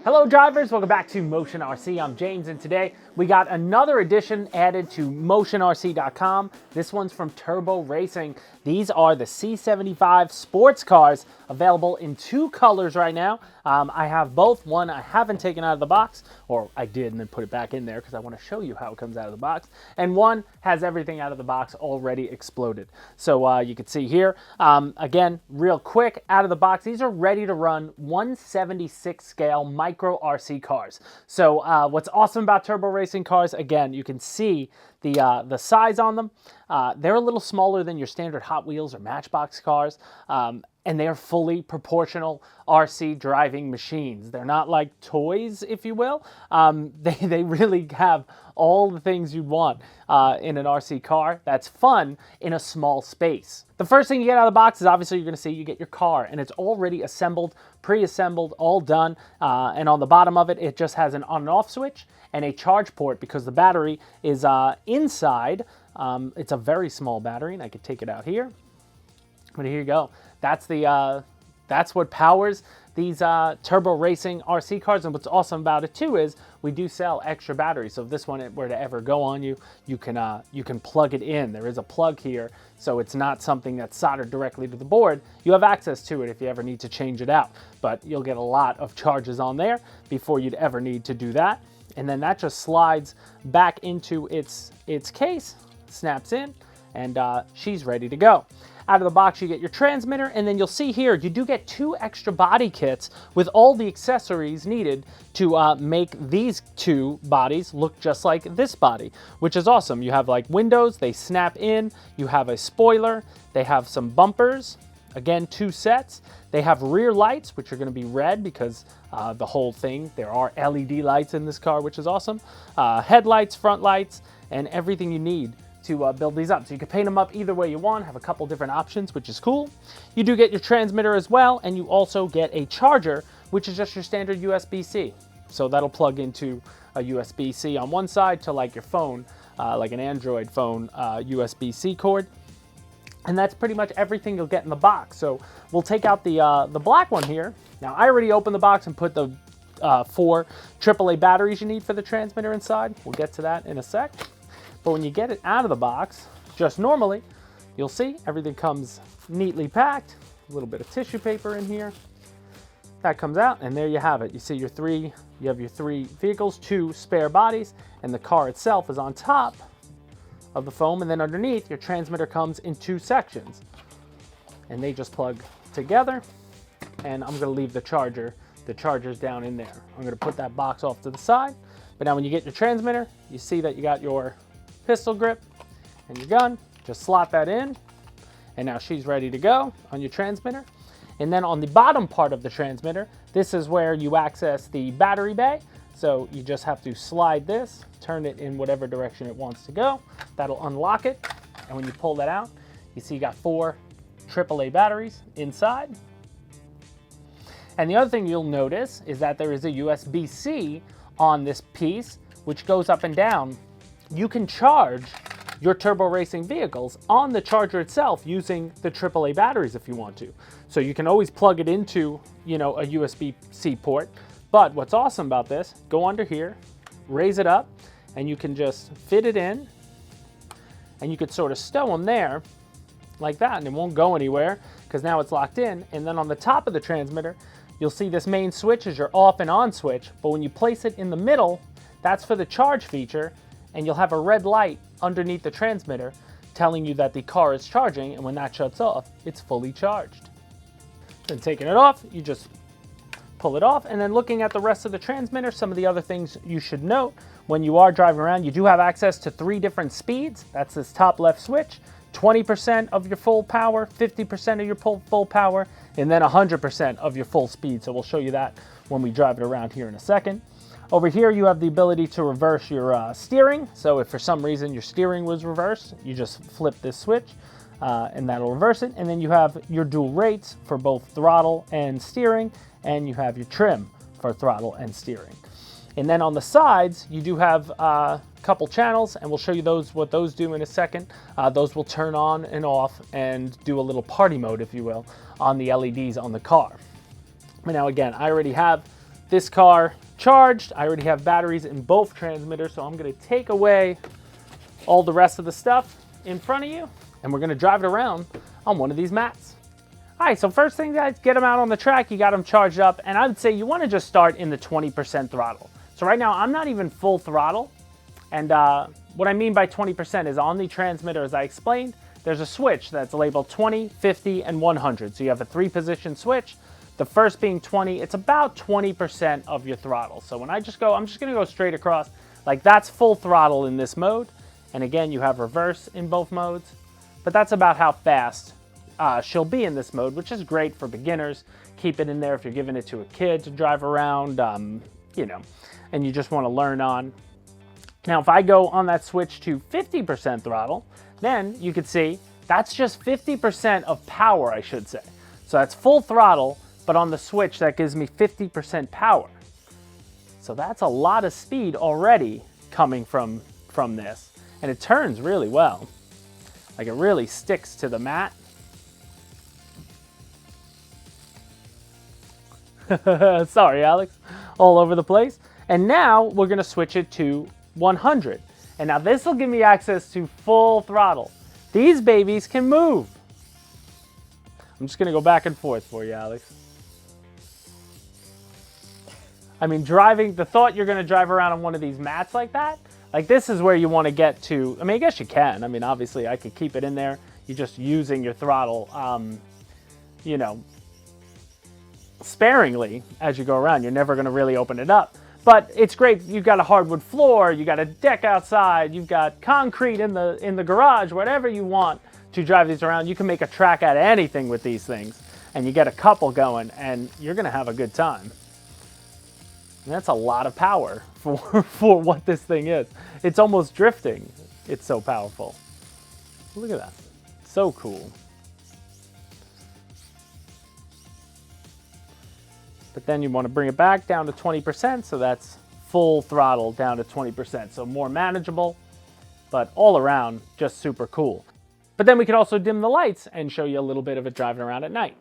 Hello drivers, welcome back to Motion RC. I'm James, and today we got another addition added to motionrc.com. This one's from Turbo Racing. These are the C75 sports cars, available in two colors right now. I have both. One I haven't taken out of the box, or I did and then put it back in there because I want to show you how it comes out of the box. And one has everything out of the box already exploded. So you can see here, again, real quick, out of the box, these are ready to run 1/76 scale micro RC cars. So what's awesome about Turbo Racing cars, again, you can see the size on them. They're a little smaller than your standard Hot Wheels or Matchbox cars, and they are fully proportional RC driving machines. They're not like toys, if you will. They really have all the things you want in an RC car that's fun in a small space. The first thing you get out of the box is obviously you're going to see you get your car, and it's already assembled, pre-assembled, all done. And on the bottom of it, it just has an on and off switch and a charge port because the battery is inside. It's a very small battery, and I could take it out here. But here you go. That's what powers these Turbo Racing RC cars. And what's awesome about it too is we do sell extra batteries. So if this one were to ever go on you, you can plug it in. There is a plug here, so it's not something that's soldered directly to the board. You have access to it if you ever need to change it out. But you'll get a lot of charges on there before you'd ever need to do that. And then that just slides back into its case, snaps in, and she's ready to go. Out of the box, you get your transmitter, and then you'll see here, you do get two extra body kits with all the accessories needed to make these two bodies look just like this body, which is awesome. You have like windows, they snap in, you have a spoiler, they have some bumpers, again, two sets. They have rear lights, which are going to be red because the whole thing, there are LED lights in this car, which is awesome. Headlights, front lights, and everything you need to build these up. So you can paint them up either way you want, have a couple different options, which is cool. You do get your transmitter as well, and you also get a charger, which is just your standard USB-C. So that'll plug into a USB-C on one side to like your phone, like an Android phone USB-C cord. And that's pretty much everything you'll get in the box. So we'll take out the black one here. Now I already opened the box and put the 4 AAA batteries you need for the transmitter inside. We'll get to that in a sec. But when you get it out of the box, just normally, you'll see everything comes neatly packed. A little bit of tissue paper in here. That comes out, and there you have it. You see you have your 3 vehicles, 2 spare bodies, and the car itself is on top of the foam, and then underneath, your transmitter comes in 2 sections. And they just plug together, and I'm gonna leave the charger's down in there. I'm gonna put that box off to the side, but now when you get your transmitter, you see that you got your pistol grip and your gun. Just slot that in, and now she's ready to go on your transmitter. And then on the bottom part of the transmitter, this is where you access the battery bay. So you just have to slide this, turn it in whatever direction it wants to go. That'll unlock it, and when you pull that out, you see you got 4 AAA batteries inside. And the other thing you'll notice is that there is a USB-C on this piece, which goes up and down. You can charge your Turbo Racing vehicles on the charger itself using the AAA batteries if you want to. So you can always plug it into, a USB-C port. But what's awesome about this, go under here, raise it up, and you can just fit it in, and you could sort of stow them there like that, and it won't go anywhere because now it's locked in. And then on the top of the transmitter, you'll see this main switch is your off and on switch, but when you place it in the middle, that's for the charge feature, and you'll have a red light underneath the transmitter telling you that the car is charging, and when that shuts off, it's fully charged. Then taking it off, you just pull it off, and then looking at the rest of the transmitter, some of the other things you should note when you are driving around, you do have access to 3 different speeds. That's this top left switch, 20% of your full power, 50% of your full power, and then 100% of your full speed. So we'll show you that when we drive it around here in a second. Over here, you have the ability to reverse your steering. So if for some reason your steering was reversed, you just flip this switch and that'll reverse it. And then you have your dual rates for both throttle and steering, and you have your trim for throttle and steering. And then on the sides, you do have a couple channels, and we'll show you what those do in a second. Those will turn on and off and do a little party mode, if you will, on the LEDs on the car. But now again, I already have this car charged. I already have batteries in both transmitters, so I'm gonna take away all the rest of the stuff in front of you, and we're gonna drive it around on one of these mats. All right, so first thing, guys, get them out on the track. You got them charged up, and I'd say you wanna just start in the 20% throttle. So right now, I'm not even full throttle, and what I mean by 20% is on the transmitter, as I explained, there's a switch that's labeled 20, 50, and 100. So you have a 3-position switch. The first being 20, it's about 20% of your throttle. So when I just go, I'm just gonna go straight across, like that's full throttle in this mode. And again, you have reverse in both modes, but that's about how fast she'll be in this mode, which is great for beginners. Keep it in there if you're giving it to a kid to drive around, you know, and you just wanna learn on. Now, if I go on that switch to 50% throttle, then you can see that's just 50% of power, I should say. So that's full throttle, but on the switch, that gives me 50% power. So that's a lot of speed already coming from this. And it turns really well. Like it really sticks to the mat. Sorry, Alex, all over the place. And now we're gonna switch it to 100. And now this will give me access to full throttle. These babies can move. I'm just gonna go back and forth for you, Alex. I mean, the thought you're gonna drive around on one of these mats like that, like this is where you wanna get to. I mean, I guess you can. I mean, obviously I could keep it in there. You're just using your throttle, you know, sparingly as you go around. You're never gonna really open it up. But it's great. You've got a hardwood floor, you got a deck outside, you've got concrete in the garage, whatever you want to drive these around. You can make a track out of anything with these things, and you get a couple going, and you're gonna have a good time. And that's a lot of power for what this thing is. It's almost drifting. It's so powerful. Look at that. So cool. But then you want to bring it back down to 20%, so that's full throttle down to 20%. So more manageable, but all around just super cool. But then we could also dim the lights and show you a little bit of it driving around at night.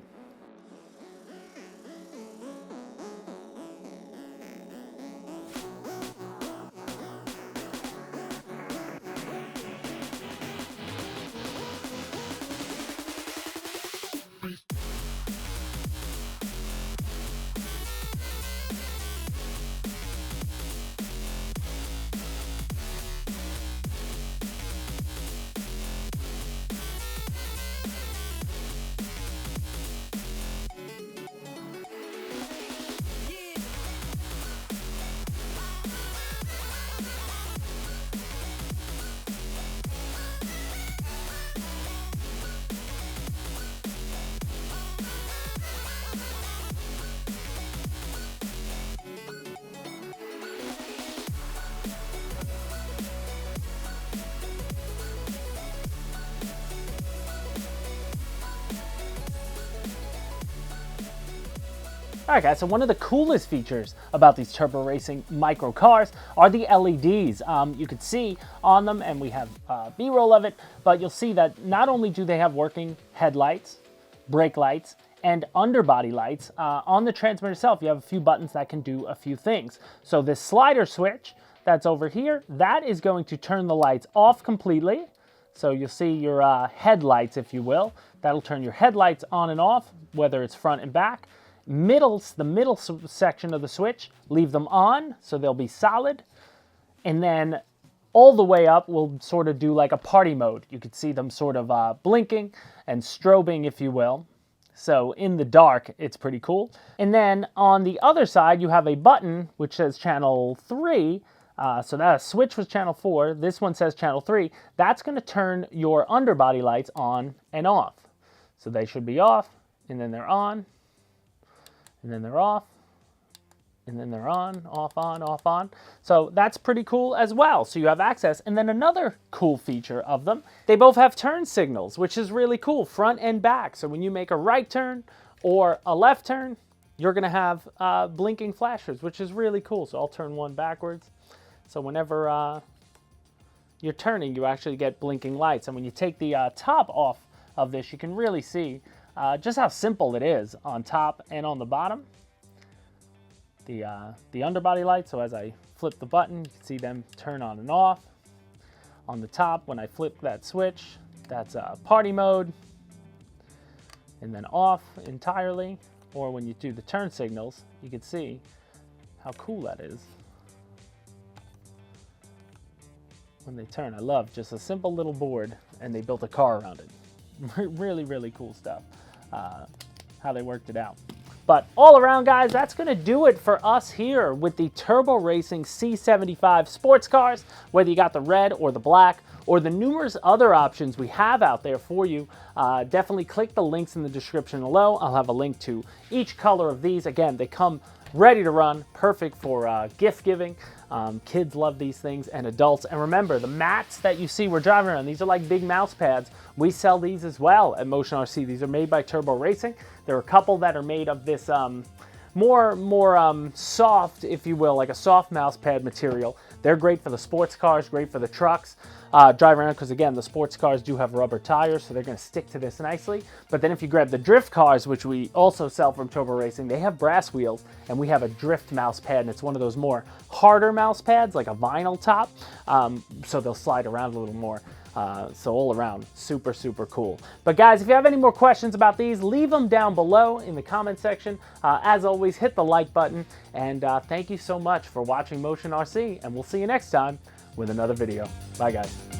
Alright guys, so one of the coolest features about these turbo racing micro cars are the LEDs. You can see on them, and we have B-roll of it, but you'll see that not only do they have working headlights, brake lights, and underbody lights, on the transmitter itself you have a few buttons that can do a few things. So this slider switch that's over here, that is going to turn the lights off completely. So you'll see your headlights, if you will. That'll turn your headlights on and off, whether it's front and back. The middle section of the switch, leave them on so they'll be solid. And then all the way up we'll sort of do like a party mode. You could see them sort of blinking and strobing, if you will. So in the dark, it's pretty cool. And then on the other side, you have a button which says channel 3. So that switch was channel 4. This one says channel 3. That's going to turn your underbody lights on and off. So they should be off, and then they're on, and then they're off, and then they're on, off, on, off, on. So that's pretty cool as well. So you have access. And then another cool feature of them, they both have turn signals, which is really cool, front and back. So when you make a right turn or a left turn, you're going to have blinking flashers, which is really cool. So I'll turn one backwards. So whenever you're turning, you actually get blinking lights. And when you take the top off of this, you can really see just how simple it is on top and on the bottom. the underbody lights. So as I flip the button, you can see them turn on and off. On the top, when I flip that switch, that's party mode, and then off entirely. Or when you do the turn signals, you can see how cool that is. When they turn, I love just a simple little board, and they built a car around it. Really, really cool stuff, how they worked it out. But all around, guys, that's going to do it for us here with the Turbo Racing C75 sports cars. Whether you got the red or the black or the numerous other options we have out there for you, definitely click the links in the description below. I'll have a link to each color of these. Again, they come ready to run, perfect for gift giving. Kids love these things, and adults. And remember, the mats that you see we're driving around, these are like big mouse pads. We sell these as well at Motion RC. These are made by Turbo Racing. There are a couple that are made of this more soft, if you will, like a soft mouse pad material. They're great for the sports cars, great for the trucks. Drive around, because again, the sports cars do have rubber tires, so they're going to stick to this nicely. But then if you grab the drift cars, which we also sell from Turbo Racing, they have brass wheels, and we have a drift mouse pad, and it's one of those more harder mouse pads, like a vinyl top, so they'll slide around a little more. So all around, super, super cool. But guys, if you have any more questions about these, leave them down below in the comment section. As always, hit the like button, and thank you so much for watching Motion RC, and we'll see you next time with another video. Bye, guys.